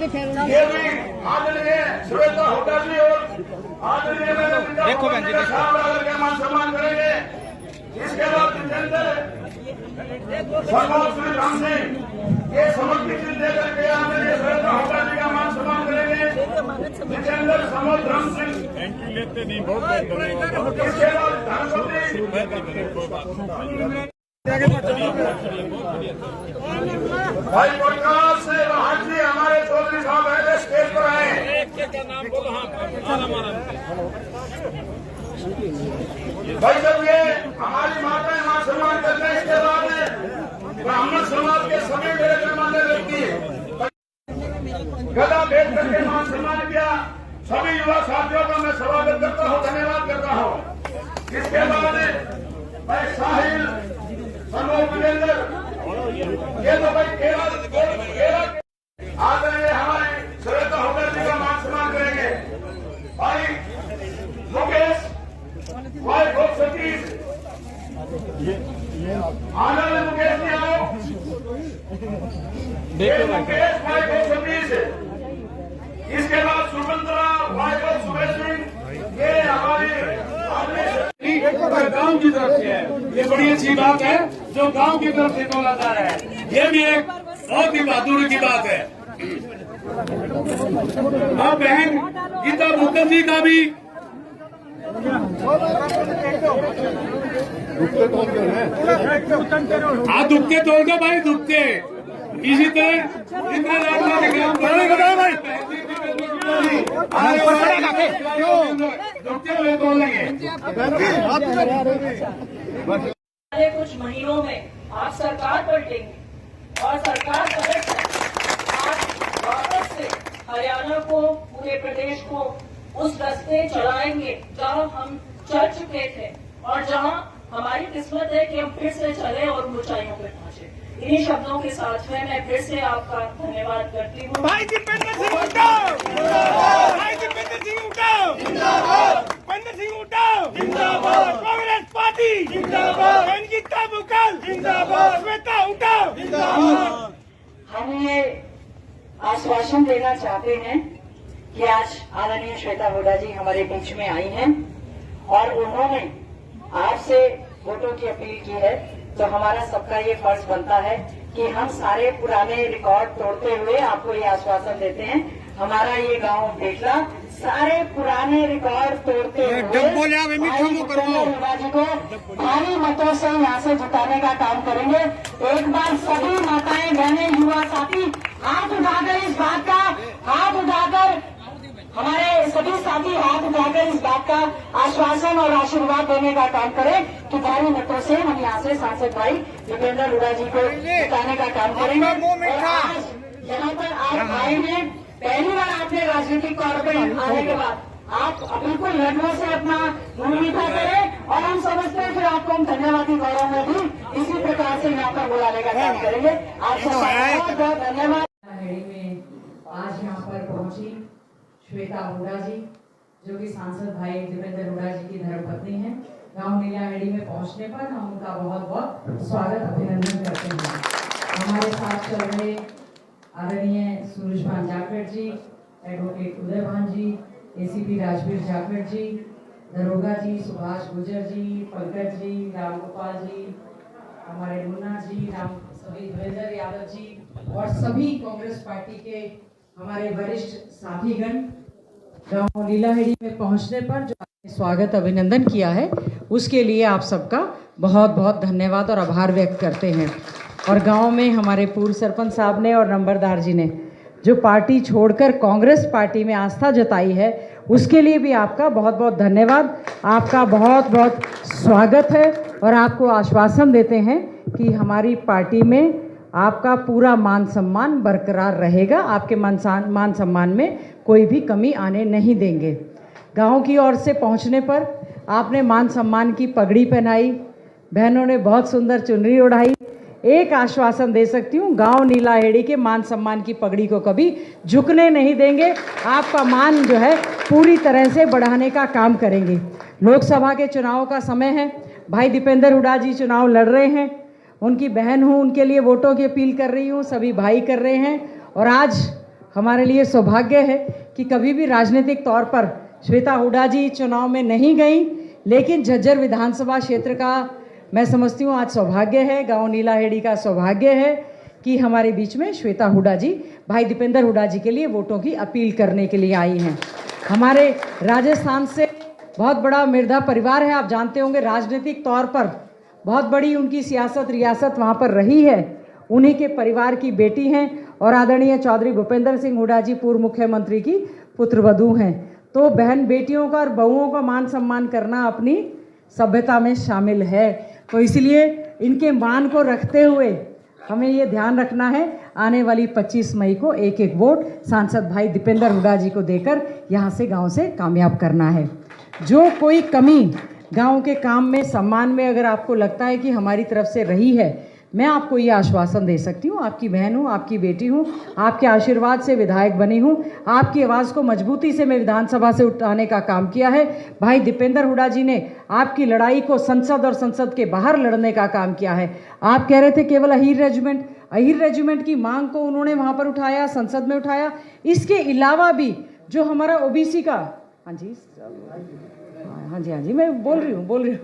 ये भी आदरणीय श्वेता हुड्डा जी और आदरणीय देखो बहन जी, देखो। मान सम्मान करेंगे। इसके बाद जितेंद्र श्री राम सिंह ये समर्पित लेकर के आदरणीय श्वेता हुड्डा जी का मान सम्मान करेंगे। जितेंद्र राम सिंह एंट्री लेते नहीं, बहुत धन्यवाद। इसके बाद धनपति भाई प्रकाश से राहत जी हमारे चौधरी साहब है स्टेज पर आए। क्या नाम बोलो? भाई जब ये हमारी माताएं मान सम्मान करते हैं, इसके बाद ब्राह्मण समाज के सभी मेरे गणमान्य व्यक्ति गदा भेज करके मान सम्मान किया। सभी युवा साथियों का मैं स्वागत करता हूँ, धन्यवाद करता हूँ। इसके बाद भाई साहिल वीरेंद्र ये तो भाई केरल आदरणीय हमारे श्वेता हुड्डा जी का मान सम्मान करेंगे। भाई मुकेश भाई भोग सतीश आनंद मुकेश जी आओ। मुकेश भाई भोग सतीश, इसके बाद सुभद्रा भाई भोग सुरेश सिंह, ये हमारे गांव की तरफ से है। ये बड़ी अच्छी बात है जो गांव की तरफ से बोला जा रहा है। ये भी एक बहुत ही बहादुरी की बात है। अब बहन गीता मुखर्जी का भी दुखते तोड़ दो भाई, दुखते इसी तरह इंद्रनाथ कुछ महीनों में आप सरकार पलटेंगे और सरकार पलट आप वापस से हरियाणा को, पूरे प्रदेश को उस रास्ते चलाएंगे जहां हम चल चुके थे और जहां हमारी किस्मत है कि हम फिर से चले और ऊंचाइयों पर पहुंचे। इन्हीं शब्दों के साथ में मैं फिर से आपका धन्यवाद करती हूँ। भाई दीपेंद्र सिंह उठाओ, भाई दीपेंद्र सिंह उठाओ, दीपेंद्र सिंह उठाओ, कांग्रेस पार्टी जिंदाबाद, गीता मुकल जिंदाबाद, श्वेता उठाओ। हम ये आश्वासन देना चाहते हैं कि आज आदरणीय श्वेता हुड्डा जी हमारे बीच में आई हैं और उन्होंने आपसे वोटों की अपील की है, तो हमारा सबका ये फर्ज बनता है कि हम सारे पुराने रिकॉर्ड तोड़ते हुए आपको ये आश्वासन देते हैं। हमारा ये गांव बेटला सारे पुराने रिकॉर्ड तोड़ते हुए हुड्डा जी को भारी मतों से यहाँ से जिताने का काम करेंगे। एक बार सभी माताएं, बहनें, युवा साथी हाथ उठाकर इस बात का हाथ उठाकर हमारे सभी साथी हाथ उठाकर इस बात का आश्वासन और आशीर्वाद देने का काम करें कि भारी मतों से हम यहाँ से सांसद भाई दीपेंद्र हुड्डा जी को जिताने का काम करेंगे। और आज यहाँ पर आप आए हैं, पहली बार आपने राजनीतिक तौर पर आने के बाद आप बिल्कुल लड़ने से अपना मुंह मीठा करें और हम समझते हैं फिर आपको हम धन्यवादी गौरव में भी इसी प्रकार से यहाँ पर बुलाने का काम करेंगे। आप सबका बहुत बहुत धन्यवाद। आज यहाँ पर पहुंची श्वेता हुड्डा जी, जो कि सांसद भाई दीपेंद्र हुड्डा जी की धर्मपत्नी हैं। गांव नीलाहेड़ी में पहुंचने पर हम उनका बहुत बहुत स्वागत अभिनंदन करते हैं। हमारे साथ चल रहे आदरणीय सूरजभान जाखड़ जी, एडवोकेट उदयभान जी, एसीपी राजवीर जाखड़ जी, दरोगा जी सुभाष गुजर जी, पंकज जी, रामगोपाल जी, हमारे मुन्ना जी, सभी धीरेन्द्र यादव जी और सभी कांग्रेस पार्टी के हमारे वरिष्ठ साथीगण गांव लीलाहेड़ी में पहुंचने पर जो आपने स्वागत अभिनंदन किया है उसके लिए आप सबका बहुत बहुत धन्यवाद और आभार व्यक्त करते हैं। और गांव में हमारे पूर्व सरपंच साहब ने और नंबरदार जी ने जो पार्टी छोड़कर कांग्रेस पार्टी में आस्था जताई है उसके लिए भी आपका बहुत बहुत धन्यवाद। आपका बहुत बहुत स्वागत है और आपको आश्वासन देते हैं कि हमारी पार्टी में आपका पूरा मान सम्मान बरकरार रहेगा। आपके मान सम्मान में कोई भी कमी आने नहीं देंगे। गांव की ओर से पहुंचने पर आपने मान सम्मान की पगड़ी पहनाई, बहनों ने बहुत सुंदर चुनरी ओढ़ाई। एक आश्वासन दे सकती हूँ, गांव नीलाहेड़ी के मान सम्मान की पगड़ी को कभी झुकने नहीं देंगे। आपका मान जो है पूरी तरह से बढ़ाने का काम करेंगे। लोकसभा के चुनाव का समय है, भाई दीपेंद्र हुड्डा जी चुनाव लड़ रहे हैं, उनकी बहन हूँ, उनके लिए वोटों की अपील कर रही हूँ, सभी भाई कर रहे हैं। और आज हमारे लिए सौभाग्य है कि कभी भी राजनीतिक तौर पर श्वेता हुड्डा जी चुनाव में नहीं गई, लेकिन झज्जर विधानसभा क्षेत्र का मैं समझती हूँ आज सौभाग्य है, गांव नीलाहेड़ी का सौभाग्य है कि हमारे बीच में श्वेता हुड्डा जी भाई दीपेंद्र हुड्डा जी के लिए वोटों की अपील करने के लिए आई हैं। हमारे राजस्थान से बहुत बड़ा मिर्धा परिवार है, आप जानते होंगे, राजनीतिक तौर पर बहुत बड़ी उनकी सियासत रियासत वहाँ पर रही है। उन्हीं के परिवार की बेटी हैं और आदरणीय चौधरी भूपेंद्र सिंह हुड्डा जी पूर्व मुख्यमंत्री की पुत्रवधू हैं। तो बहन बेटियों का और बहुओं का मान सम्मान करना अपनी सभ्यता में शामिल है। तो इसलिए इनके मान को रखते हुए हमें ये ध्यान रखना है, आने वाली 25 मई को एक एक वोट सांसद भाई दीपेंद्र हुड्डा जी को देकर यहाँ से गांव से कामयाब करना है। जो कोई कमी गांव के काम में सम्मान में अगर आपको लगता है कि हमारी तरफ से रही है, मैं आपको ये आश्वासन दे सकती हूँ, आपकी बहन हूँ, आपकी बेटी हूँ, आपके आशीर्वाद से विधायक बनी हूँ, आपकी आवाज़ को मजबूती से मैं विधानसभा से उठाने का काम किया है। भाई दीपेंद्र हुड्डा जी ने आपकी लड़ाई को संसद और संसद के बाहर लड़ने का काम किया है। आप कह रहे थे केवल अहीर रेजिमेंट की मांग को उन्होंने वहाँ पर उठाया, संसद में उठाया। इसके अलावा भी जो हमारा ओबीसी का, हाँ जी मैं बोल रही हूँ,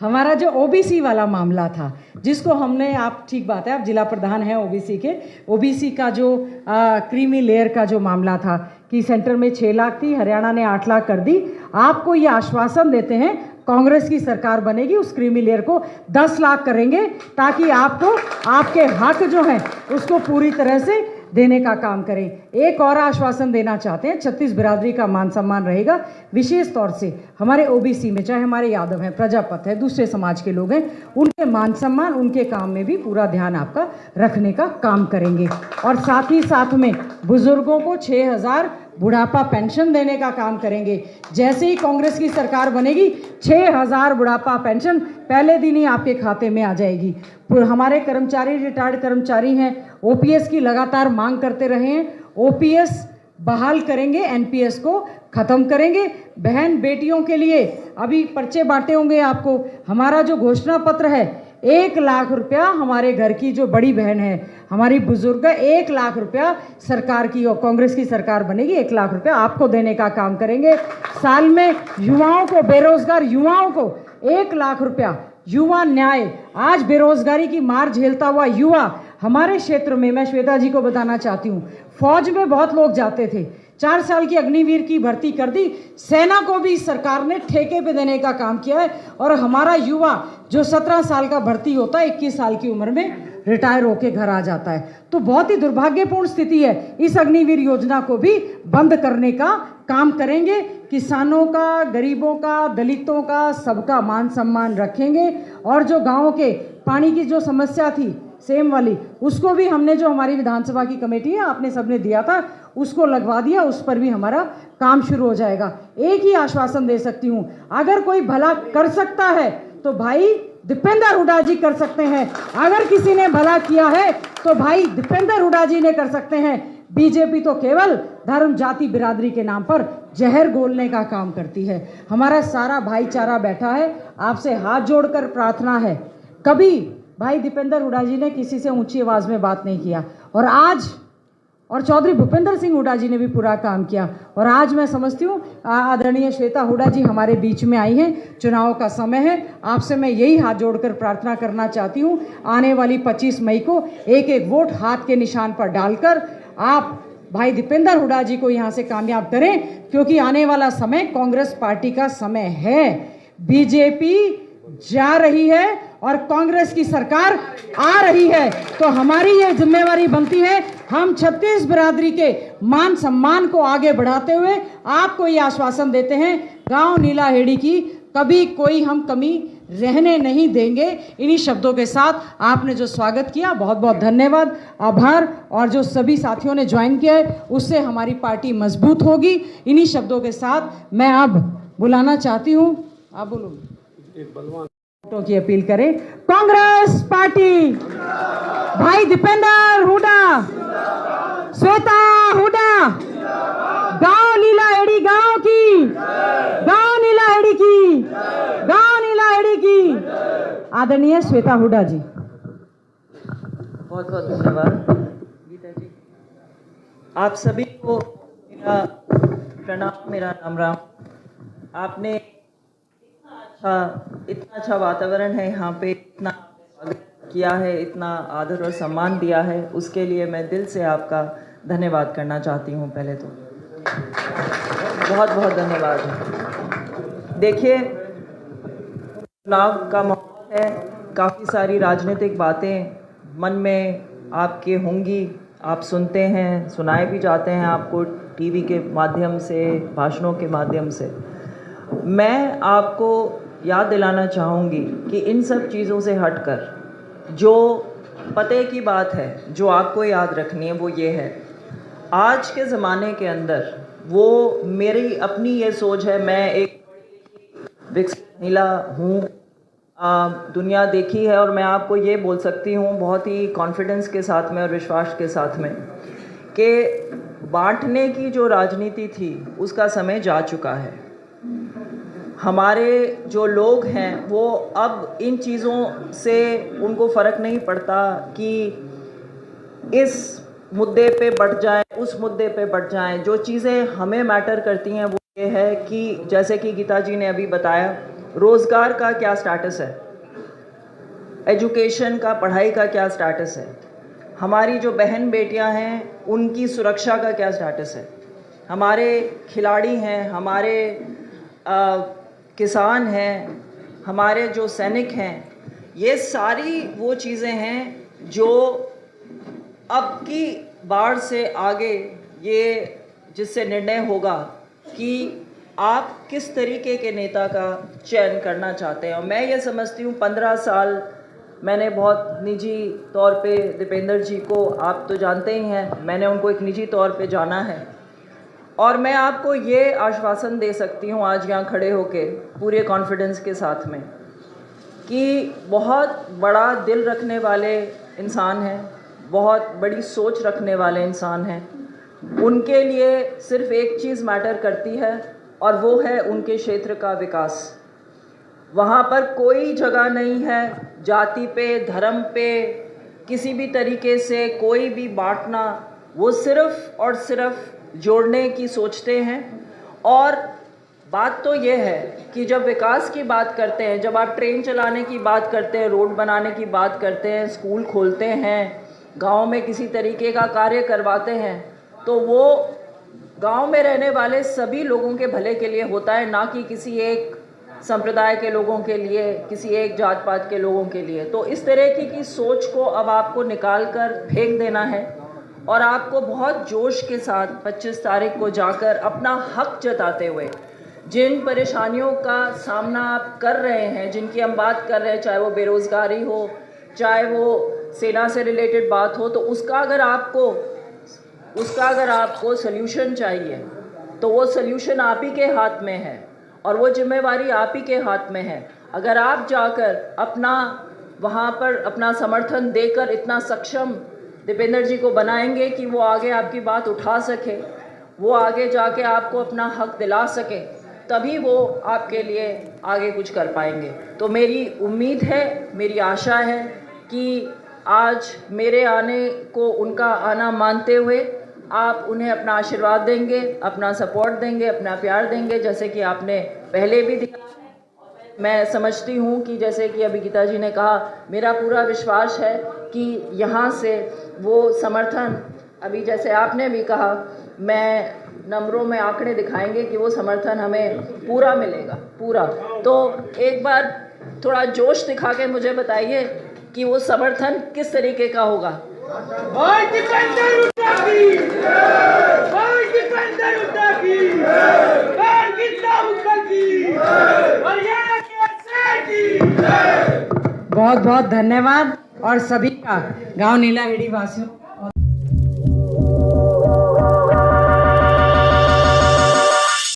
हमारा जो ओबीसी वाला मामला था, जिसको हमने, आप ठीक बात है, आप जिला प्रधान हैं ओबीसी के, ओबीसी का जो क्रीमी लेयर का जो मामला था कि सेंटर में 6 लाख थी, हरियाणा ने 8 लाख कर दी। आपको ये आश्वासन देते हैं कांग्रेस की सरकार बनेगी, उस क्रीमी लेयर को 10 लाख करेंगे ताकि आपको आपके हक जो हैं उसको पूरी तरह से देने का काम करें। एक और आश्वासन देना चाहते हैं, 36 बिरादरी का मान सम्मान रहेगा, विशेष तौर से हमारे ओबीसी में, चाहे हमारे यादव हैं, प्रजापत है, दूसरे समाज के लोग हैं, उनके मान सम्मान, उनके काम में भी पूरा ध्यान आपका रखने का काम करेंगे। और साथ ही साथ में बुजुर्गों को 6,000 बुढ़ापा पेंशन देने का काम करेंगे। जैसे ही कांग्रेस की सरकार बनेगी 6,000 बुढ़ापा पेंशन पहले दिन ही आपके खाते में आ जाएगी। हमारे कर्मचारी, रिटायर्ड कर्मचारी हैं, ओपीएस की लगातार मांग करते रहे हैं, ओपीएस बहाल करेंगे, एनपीएस को ख़त्म करेंगे। बहन बेटियों के लिए अभी पर्चे बांटे होंगे आपको। हमारा जो घोषणा पत्र है, 1 लाख रुपया हमारे घर की जो बड़ी बहन है, हमारी बुजुर्ग, 1 लाख रुपया सरकार की, और कांग्रेस की सरकार बनेगी, 1 लाख रुपया आपको देने का काम करेंगे। साल में युवाओं को, बेरोजगार युवाओं को 1 लाख रुपया युवा न्याय। आज बेरोजगारी की मार झेलता हुआ युवा हमारे क्षेत्र में, मैं श्वेता जी को बताना चाहती हूँ, फौज में बहुत लोग जाते थे, 4 साल की अग्निवीर की भर्ती कर दी, सेना को भी सरकार ने ठेके पे देने का काम किया है। और हमारा युवा जो 17 साल का भर्ती होता है, 21 साल की उम्र में रिटायर होके घर आ जाता है। तो बहुत ही दुर्भाग्यपूर्ण स्थिति है। इस अग्निवीर योजना को भी बंद करने का काम करेंगे। किसानों का, गरीबों का, दलितों का, सबका मान सम्मान रखेंगे। और जो गाँव के पानी की जो समस्या थी सेम वाली, उसको भी हमने, जो हमारी विधानसभा की कमेटी है, आपने सबने दिया था, उसको लगवा दिया, उस पर भी हमारा काम शुरू हो जाएगा। एक ही आश्वासन दे सकती हूँ, अगर कोई भला कर सकता है तो भाई दीपेंद्र हुड्डा जी कर सकते हैं। अगर किसी ने भला किया है तो भाई दीपेंद्र हुड्डा जी ने कर सकते हैं। बीजेपी तो केवल धर्म, जाति, बिरादरी के नाम पर जहर घोलने का काम करती है। हमारा सारा भाईचारा बैठा है, आपसे हाथ जोड़कर प्रार्थना है, कभी भाई दीपेंद्र हुड्डा जी ने किसी से ऊंची आवाज में बात नहीं किया, और आज, और चौधरी भूपेंद्र सिंह हुड्डा जी ने भी पूरा काम किया। और आज मैं समझती हूँ आदरणीय श्वेता हुड्डा जी हमारे बीच में आई हैं, चुनाव का समय है, आपसे मैं यही हाथ जोड़कर प्रार्थना करना चाहती हूँ, आने वाली 25 मई को एक एक वोट हाथ के निशान पर डालकर आप भाई दीपेंद्र हुड्डा जी को यहाँ से कामयाब करें, क्योंकि आने वाला समय कांग्रेस पार्टी का समय है। बीजेपी जा रही है और कांग्रेस की सरकार आ रही है, तो हमारी ये जिम्मेवारी बनती है, हम 36 बिरादरी के मान सम्मान को आगे बढ़ाते हुए आपको ये आश्वासन देते हैं, गांव नीलाहेड़ी की कभी कोई हम कमी रहने नहीं देंगे। इन्हीं शब्दों के साथ आपने जो स्वागत किया, बहुत बहुत धन्यवाद, आभार। और जो सभी साथियों ने ज्वाइन किया है, उससे हमारी पार्टी मजबूत होगी। इन्हीं शब्दों के साथ मैं अब बुलाना चाहती हूँ, आप बोलो, वोटों की अपील करें। कांग्रेस पार्टी, भाई दीपेंद्र हुड्डा, श्वेता हुड्डा, गांव नीलाहेड़ी, गांव की, गांव नीलाहेड़ी की, गांव नीलाहेड़ी की आदरणीय श्वेता हुड्डा जी। बहुत बहुत धन्यवाद गीता जी। आप सभी को मेरा प्रणाम, मेरा राम राम। आपने इतना अच्छा वातावरण है यहाँ पे, इतना किया है, इतना आदर और सम्मान दिया है, उसके लिए मैं दिल से आपका धन्यवाद करना चाहती हूँ। पहले तो बहुत बहुत धन्यवाद। देखिए, चुनाव का माहौल है, काफ़ी सारी राजनीतिक बातें मन में आपके होंगी, आप सुनते हैं, सुनाए भी जाते हैं आपको टीवी के माध्यम से, भाषणों के माध्यम से। मैं आपको याद दिलाना चाहूँगी कि इन सब चीज़ों से हटकर जो पते की बात है, जो आपको याद रखनी है, वो ये है, आज के ज़माने के अंदर वो मेरी अपनी ये सोच है, मैं एक विकसित महिला हूँ, दुनिया देखी है, और मैं आपको ये बोल सकती हूँ बहुत ही कॉन्फिडेंस के साथ में और विश्वास के साथ में कि बांटने की जो राजनीति थी उसका समय जा चुका है। हमारे जो लोग हैं वो अब इन चीज़ों से उनको फ़र्क नहीं पड़ता कि इस मुद्दे पे बढ़ जाए, उस मुद्दे पे बढ़ जाएं। जो चीज़ें हमें मैटर करती हैं वो ये है कि जैसे कि गीता जी ने अभी बताया, रोज़गार का क्या स्टेटस है, एजुकेशन का, पढ़ाई का क्या स्टेटस है, हमारी जो बहन बेटियां हैं उनकी सुरक्षा का क्या स्टेटस है, हमारे खिलाड़ी हैं, हमारे किसान हैं, हमारे जो सैनिक हैं, ये सारी वो चीज़ें हैं जो अब की बार से आगे ये जिससे निर्णय होगा कि आप किस तरीके के नेता का चयन करना चाहते हैं। और मैं ये समझती हूँ 15 साल मैंने बहुत निजी तौर पे दीपेंद्र जी को, आप तो जानते ही हैं, मैंने उनको एक निजी तौर पे जाना है, और मैं आपको ये आश्वासन दे सकती हूँ आज यहाँ खड़े होके पूरे कॉन्फिडेंस के साथ में कि बहुत बड़ा दिल रखने वाले इंसान हैं, बहुत बड़ी सोच रखने वाले इंसान हैं। उनके लिए सिर्फ एक चीज़ मैटर करती है और वो है उनके क्षेत्र का विकास। वहाँ पर कोई जगह नहीं है जाति पे, धर्म पे, किसी भी तरीके से कोई भी बांटना, वो सिर्फ और सिर्फ जोड़ने की सोचते हैं। और बात तो ये है कि जब विकास की बात करते हैं, जब आप ट्रेन चलाने की बात करते हैं, रोड बनाने की बात करते हैं, स्कूल खोलते हैं, गांव में किसी तरीके का कार्य करवाते हैं, तो वो गांव में रहने वाले सभी लोगों के भले के लिए होता है, ना कि किसी एक संप्रदाय के लोगों के लिए, किसी एक जात पात के लोगों के लिए। तो इस तरह की सोच को अब आपको निकाल कर फेंक देना है और आपको बहुत जोश के साथ 25 तारीख को जाकर अपना हक जताते हुए जिन परेशानियों का सामना आप कर रहे हैं, जिनकी हम बात कर रहे हैं, चाहे वो बेरोज़गारी हो, चाहे वो सेना से रिलेटेड बात हो, तो उसका अगर आपको सल्यूशन चाहिए तो वो सल्यूशन आप ही के हाथ में है और वो जिम्मेवारी आप ही के हाथ में है। अगर आप जाकर अपना वहाँ पर अपना समर्थन देकर इतना सक्षम दीपेंद्र जी को बनाएंगे कि वो आगे आपकी बात उठा सके, वो आगे जाके आपको अपना हक दिला सके, तभी वो आपके लिए आगे कुछ कर पाएंगे। तो मेरी उम्मीद है, मेरी आशा है कि आज मेरे आने को उनका आना मानते हुए आप उन्हें अपना आशीर्वाद देंगे, अपना सपोर्ट देंगे, अपना प्यार देंगे, जैसे कि आपने पहले भी दिया। मैं समझती हूँ कि जैसे कि अभी गीता जी ने कहा, मेरा पूरा विश्वास है कि यहाँ से वो समर्थन, अभी जैसे आपने भी कहा, मैं नंबरों में आंकड़े दिखाएंगे कि वो समर्थन हमें पूरा मिलेगा, पूरा। तो एक बार थोड़ा जोश दिखा के मुझे बताइए कि वो समर्थन किस तरीके का होगा। बहुत बहुत धन्यवाद और सभी का गांव नीलाहेड़ी वासियों